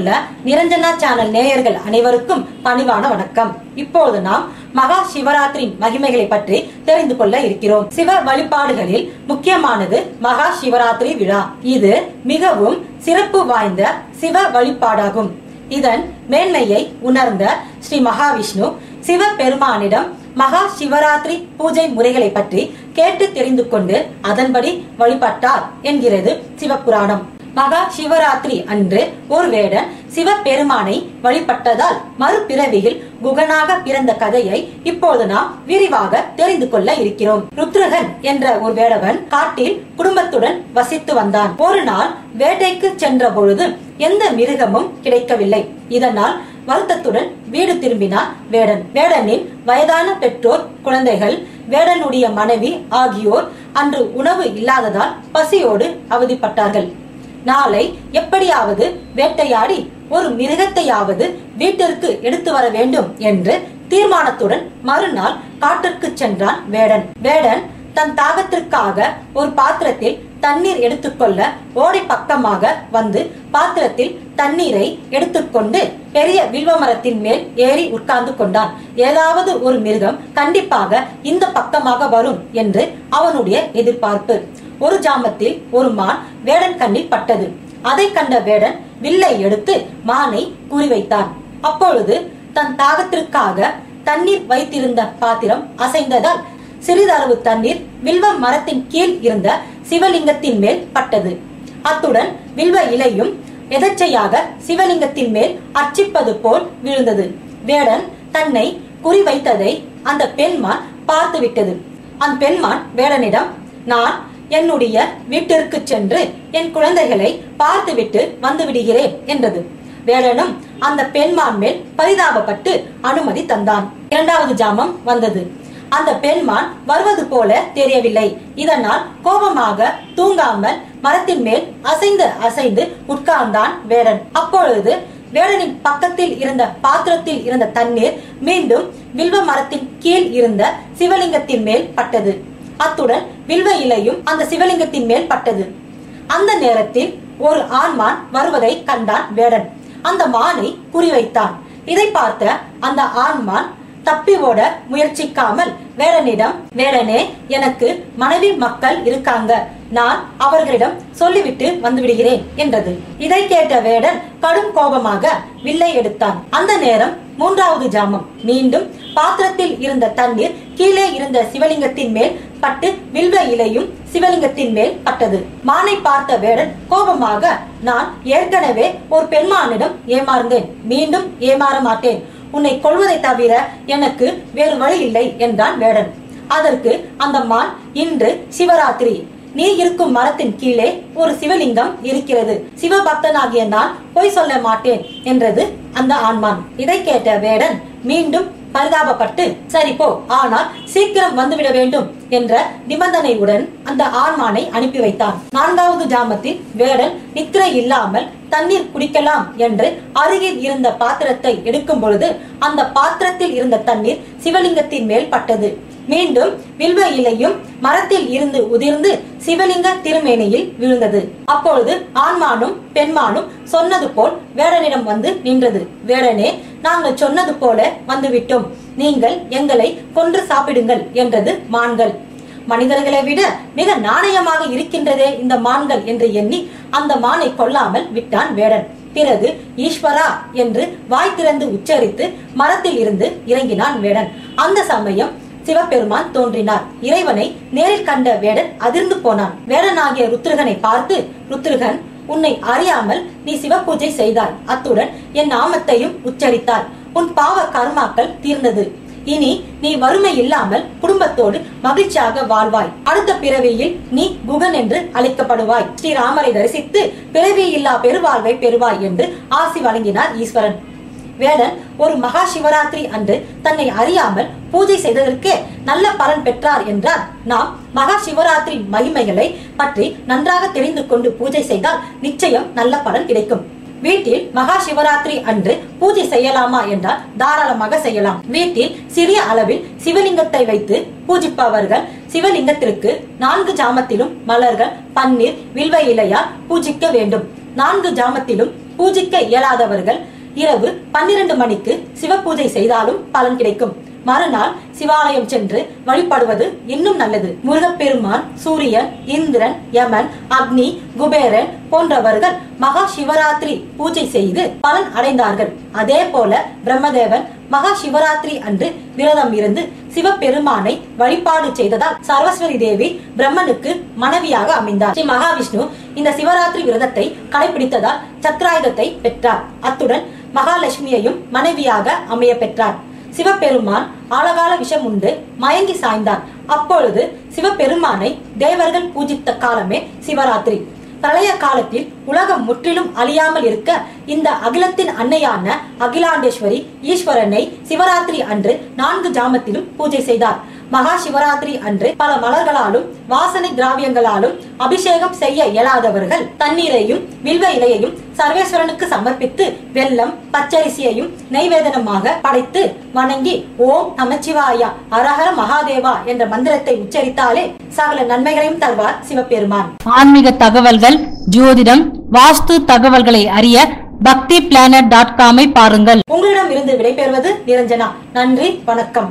உள்ள நிரஞ்சனா சேனல் நேயர்கள் அனைவருக்கும் பணிவான வணக்கம். இப்போது நாம் மகா சிவராத்திரி மகிமைகளை பற்றி தெரிந்து கொள்ள இருக்கிறோம். சிவ வழிபாடுகளில் முக்கியமானது மகா சிவராத்திரி விழா. இது மிகவும் சிறப்பு வாய்ந்த சிவ வழிபாடாகும். இதன் மேன்மையை உணர்ந்த ஸ்ரீ மகாவிஷ்ணு சிவ பெருமானிடம் மகா சிவராத்திரி பூஜை முறைகளை பற்றி கேட்டு தெரிந்து கொண்டு அதன்படி வழிபட்டார் என்கிறது சிவபுராணம். மகா சிவராத்திரி அன்று ஒரு வேடன் சிவபெருமானை வழிபட்டதால் மறுபிறவியில் குகனாக பிறந்த கதையை இப்போது நாம் விரிவாக தெரிந்து கொள்ள இருக்கிறோம். ருத்ரகன் என்ற ஒரு வேடவன் காட்டில் குடும்பத்துடன் வசித்து வந்தான். ஒரு நாள் வேட்டைக்கு சென்ற பொழுது எந்த மிருகமும் கிடைக்கவில்லை. இதனால் வருத்தத்துடன் வீடு திரும்பினான் வேடன். வேடனின் வயதான பெற்றோர், குழந்தைகள், வேடனுடைய மனைவி ஆகியோர் அன்று உணவு இல்லாததால் பசியோடு அவதிப்பட்டார்கள். நாளை எப்படியாவது வேட்டையாடி ஒரு மிருகத்தையாவது வீட்டிற்கு எடுத்து வர வேண்டும் என்று தீர்மானத்துடன் மறுநாள் காட்டிற்கு சென்றான் வேடன். வேடன் தன் தாகத்திற்காக ஒரு பாத்திரத்தில் தண்ணீர் எடுத்துக்கொள்ள ஓடை பக்கமாக வந்து பாத்திரத்தில் தண்ணீரை எடுத்துக்கொண்டு பெரிய வில்வ மரத்தின் மேல் ஏறி உட்கார்ந்து கொண்டான். ஏதாவது ஒரு மிருகம் கண்டிப்பாக இந்த பக்கமாக வரும் என்று அவனுடைய எதிர்பார்ப்பு. ஒரு ஜாமத்தில் ஒரு மான் வேடன் கண்ணில் பட்டது. அதை கண்ட வேடன் வில்லை எடுத்து மானை குறிவைத்தான். அப்பொழுது தன் தாகத்திற்காக தண்ணீர் வைத்திருந்த பாத்திரம் அசைந்ததால் சிறிதளவு தண்ணீர் வில்வ மரத்தின் கீழ் இருந்த சிவலிங்கத்தின் மேல் பட்டது. அத்துடன் வில்வ இலையும் எதர்ச்சையாக சிவலிங்கத்தின் மேல் அர்ச்சிப்பது போல் விழுந்தது. வேடன் தன்னை குறிவைத்ததை அந்த பெண்மான் பார்த்து விட்டது. அந்த பெண்மான் வேடனிடம், நான் என்னுடைய வீட்டிற்கு சென்று என் குழந்தைகளை பார்த்துவிட்டு வந்து விடுகிறேன் என்றது. வேடனும் அந்த பெண்மான் மேல் பரிதாபப்பட்டு அனுமதி தந்தான். இரண்டாவது ஜாமம் வந்தது. அந்த பெண்மான் வருவது போல தெரியவில்லை. இதனால் கோபமாக தூங்காமல் மரத்தின் மேல் அசைந்து உட்கார்ந்தான் வேடன். அப்பொழுது வேடனின் பக்கத்தில் இருந்த பாத்திரத்தில் இருந்த தண்ணீர் மீண்டும் வில்வ மரத்தின் கீழ் இருந்த சிவலிங்கத்தின் மேல் பட்டது. அத்துடன் வில்வ இலையும் அந்த சிவலிங்கத்தின் மேல் பட்டது. அந்த நேரத்தில் ஒரு ஆண்மான் வருவதை கண்டான் வேடன். அந்த மானை குறிவைத்தான். இதை பார்த்த அந்த ஆண்மான் தப்பி ஓட முயற்சிக்காமல் வேடனிடம், வேடனே, எனக்கு மனைவி மக்கள் இருக்காங்க, நான் அவர்களிடம் சொல்லிவிட்டு வந்து விடுகிறேன் என்றது. இதை கேட்ட வேடன் கடும் கோபமாக வில்லை எடுத்தான். அந்த நேரம் மூன்றாவது ஜாமம். மீண்டும் பாத்திரத்தில் இருந்த தண்ணீர் கீழே இருந்த சிவலிங்கத்தின் மேல் பட்டு வில்வ இலையும் சிவலிங்கத்தின் மேல் பட்டது. மானை பார்த்த வேடன் கோபமாக, நான் ஏற்கனவே ஒரு பெண்மானிடம் ஏமாந்தேன், மீண்டும் ஏமாற மாட்டேன், உன்னை கொல்வதை தவிர எனக்கு வேறு வழி இல்லை என்றான் வேடன். அதற்கு அந்த மான், இன்று சிவராத்திரி, நீ இருக்கும் மரத்தின் கீழே ஒரு சிவலிங்கம் இருக்கிறது, சிவபக்தனாகிய நான் பொய் சொல்ல மாட்டேன் என்றது அந்த ஆண்மான். இதை கேட்ட வேடன் மீண்டும் பரிதாபப்பட்டு, சரி போ, ஆனால் சீக்கிரம் வந்துவிட வேண்டும் என்ற நிபந்தனையுடன் அந்த ஆண்மானை அனுப்பி வைத்தான். நான்காவது ஜாமத்தில் வேடன் நித்திரை இல்லாமல் தண்ணீர் குடிக்கலாம் என்று அருகில் இருந்த பாத்திரத்தை எடுக்கும் பொழுது அந்த பாத்திரத்தில் இருந்த தண்ணீர் சிவலிங்கத்தின் மேல் பட்டது. மீண்டும் வில்வ இலையும் மரத்தில் இருந்து உதிர்ந்து சிவலிங்க திருமேனியில் விழுந்தது. அப்பொழுது ஆண்மானும் பெண்மானும் சொன்னது போல் வேடனிடம் வந்து நின்றது. வேடனே, நாங்கள் சொன்னது போல வந்துவிட்டோம், நீங்கள் எங்களை கொன்று சாப்பிடுங்கள் என்றது மான்கள். மனிதர்களை விட மிக நாணயமாக இருக்கின்றதே இந்த மான்கள் என்று எண்ணி அந்த மானை கொல்லாமல் விட்டான் வேடன். பிறகு ஈஸ்வரா என்று வாய் திறந்து உச்சரித்து மரத்தில் இருந்து இறங்கினான் வேடன். அந்த சமயம் சிவபெருமான் தோன்றினார். இறைவனை நேரில் கண்ட வேடன் அதிர்ந்து போனான். வேடனாகிய ருத்ரகனை பார்த்து, ருத்ரகன், உன்னை அறியாமல் நீ சிவ பூஜை செய்தாய், அத்துடன் என் நாமத்தையும் உச்சரித்தாய், உன் பாவ கர்மாக்கள் தீர்ந்தது, இனி நீ வறுமை இல்லாமல் குடும்பத்தோடு மகிழ்ச்சியாக வாழ்வாய், அடுத்த பிறவியில் நீ குகன் என்று அழைக்கப்படுவாய், ஸ்ரீராமரை தரிசித்து பிறவி இல்லா பெருவாழ்வை பெறுவாய் என்று ஆசி வழங்கினார் ஈஸ்வரன். வேடன் ஒரு மகா சிவராத்திரி அன்று தன்னை அறியாமல் பூஜை செய்ததற்கே நல்ல பலன் பெற்றார் என்றால், நாம் மகா சிவராத்திரி மகிமைகளை பற்றி நன்றாக தெரிந்து கொண்டு பூஜை செய்தால் நிச்சயம் நல்ல பலன் கிடைக்கும். வீட்டில் மகா சிவராத்திரி அன்று பூஜை செய்யலாமா என்றால் தாராளமாக செய்யலாம். வீட்டில் சிறிய அளவில் சிவலிங்கத்தை வைத்து பூஜிப்பவர்கள் சிவலிங்கத்திற்கு 4 ஜாமத்திலும் மலர்கள், பன்னீர், வில்வ இலையால் பூஜிக்க வேண்டும். 4 ஜாமத்திலும் பூஜிக்க இயலாதவர்கள் இரவு 12 மணிக்கு சிவ பூஜை செய்தாலும் பலன் கிடைக்கும். மறுநாள் சிவாலயம் சென்று வழிபடுவது இன்னும் நல்லது. முருகப்பெருமான், சூரியன், இந்திரன், யமன், அக்னி, குபேரன் போன்றவர்கள் மகா சிவராத்திரி பூஜை செய்து பலன் அடைந்தார்கள். அதே போல பிரம்மதேவன் மகா சிவராத்திரி அன்று விரதம் இருந்து சிவபெருமானை வழிபாடு செய்ததால் சரஸ்வதி தேவி பிரம்மனுக்கு மனைவியாக அமைந்தார். ஸ்ரீ மகாவிஷ்ணு இந்த சிவராத்திரி விரதத்தை கடைபிடித்ததால் சத்ராயுதத்தை பெற்றார். அத்துடன் மகாலட்சுமியையும் மனைவியாக அமைய பெற்றார். சிவபெருமான் ஆழகால விஷம் உண்டு மயங்கி சாய்ந்தார். அப்பொழுது சிவபெருமானை தேவர்கள் பூஜித்த காலமே சிவராத்திரி. பிரளய காலத்தில் உலகம் முற்றிலும் அழியாமல் இருக்க இந்த அகிலத்தின் அன்னையான அகிலாண்டேஸ்வரி ஈஸ்வரனை சிவராத்திரி அன்று 4 ஜாமத்திலும் பூஜை செய்தார். மகா சிவராத்திரி அன்று பல மலர்களாலும் வாசனை திராவியங்களாலும் அபிஷேகம் செய்ய இயலாதவர்கள் தண்ணீரையும் வில்வ இலையையும் சர்வேஸ்வரனுக்கு சமர்ப்பித்து வெல்லம், பச்சரிசியையும் நெய்வேதனமாக படைத்து வணங்கி ஓம் நமச்சிவாயா அரஹர மகாதேவா என்ற மந்திரத்தை உச்சரித்தாலே சகல நன்மைகளையும் தருவார் சிவபெருமான். ஆன்மீக தகவல்கள், ஜோதிடம், வாஸ்து தகவல்களை அறிய bhaktiplanet.com பாருங்கள். உங்களிடம் இருந்து விடைபெறுவது நிரஞ்சனா. நன்றி, வணக்கம்.